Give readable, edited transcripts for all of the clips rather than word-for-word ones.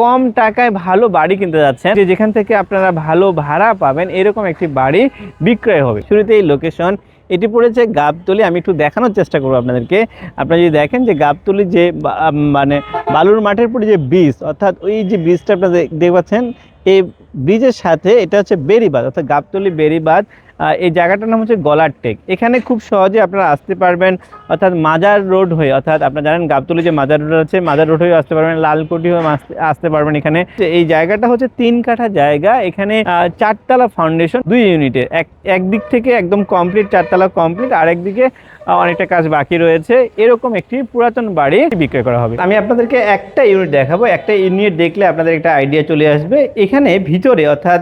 কম টাকায় ভালো বাড়ি কিনতে যাচ্ছেন, যেখান থেকে আপনারা ভালো ভাড়া পাবেন, এরকম একটি বাড়ি বিক্রয় হবে। শুরুতে এই লোকেশন, এটি পড়েছে গাবতলী। আমি একটু দেখানোর চেষ্টা করবো আপনাদেরকে। আপনারা যদি দেখেন যে গাবতলী যে মানে বালুর মাঠের পরে যে ব্রিজ, অর্থাৎ ওই যে ব্রিজটা আপনারা দেখতে পাচ্ছেন, এই ব্রিজের সাথে এটা হচ্ছে বেড়িবাঁধ, অর্থাৎ গাবতলী বেড়িবাঁধ। এই জায়গাটার নাম হচ্ছে গলার টেক। এখানে খুব সহজে আপনারা আসতে পারবেন, অর্থাৎ মাজার রোড হয়ে, অর্থাৎ আপনারা জানেন গাবতলী যে মাজার রোড আছে, মাজার রোড হয়ে আসতে পারবেন, লালকুটি হয়ে আসতে পারবেন। এখানে এই জায়গাটা হচ্ছে 3 কাঠা জায়গা। এখানে 4তলা ফাউন্ডেশন 2 ইউনিটের, একদিক থেকে একদম কমপ্লিট, 4তলা কমপ্লিট, আর একদিকে অনেকটা কাজ বাকি রয়েছে। এরকম একটি পুরাতন বাড়ি বিক্রয় করা হবে। আমি আপনাদেরকে একটা ইউনিট দেখাবো। একটা ইউনিট দেখলে আপনাদের একটা আইডিয়া চলে আসবে। এখানে ভিতরে, অর্থাৎ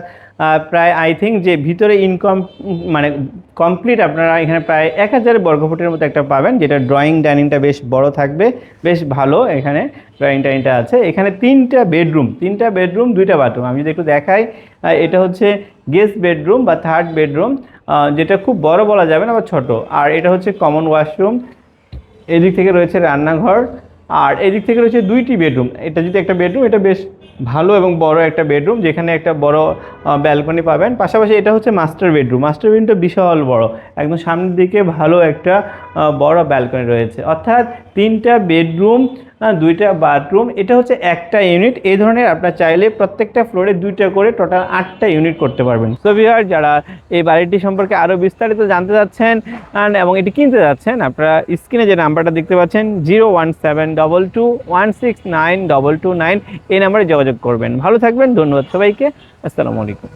প্রায় আই থিঙ্ক যে ভিতরে ইনকম মানে কমপ্লিট আপনারা এখানে প্রায় 1000 বর্গফুটের মতো একটা পাবেন, যেটা ড্রয়িং ডাইনিংটা বেশ বড় থাকবে, বেশ ভালো। এখানে ড্রয়িং ডাইনিংটা আছে। এখানে 3টা বেডরুম 2টা বাথরুম। আমি যদি একটু দেখাই, এটা হচ্ছে গেস্ট বেডরুম বা 3rd বেডরুম, যেটা খুব বড় বলা যাবে না, বা ছোট। আর এটা হচ্ছে কমন ওয়াশরুম। এদিক থেকে রয়েছে রান্নাঘর, আর এদিক থেকে রয়েছে 2টি বেডরুম। এটা যদি একটা বেডরুম, এটা বেশ ভালো এবং বড় একটা বেডরুম, যেখানে একটা বড় ব্যালকনি পাবেন। পাশাপাশি এটা হচ্ছে মাস্টার বেডরুমটা বিশাল বড়, একদম সামনের দিকে ভালো একটা বড় ব্যালকনি রয়েছে। অর্থাৎ 3টা বেডরুম, 2টা বাথরুম, এটা হচ্ছে একটা ইউনিট। এই ধরনের আপনারা চাইলে প্রত্যেকটা ফ্লোরে 2টা করে টোটাল 8টা ইউনিট করতে পারবেন। সো ভিউয়ার, যারা এই বাড়িটি সম্পর্কে আরও বিস্তারিত জানতে চাচ্ছেন এবং এটি কিনতে যাচ্ছেন, আপনারা স্ক্রিনে যে নাম্বারটা দেখতে পাচ্ছেন 01722169229, এই নাম্বারে যোগাযোগ করবেন। ভালো থাকবেন, ধন্যবাদ সবাইকে, আসসালামু আলাইকুম।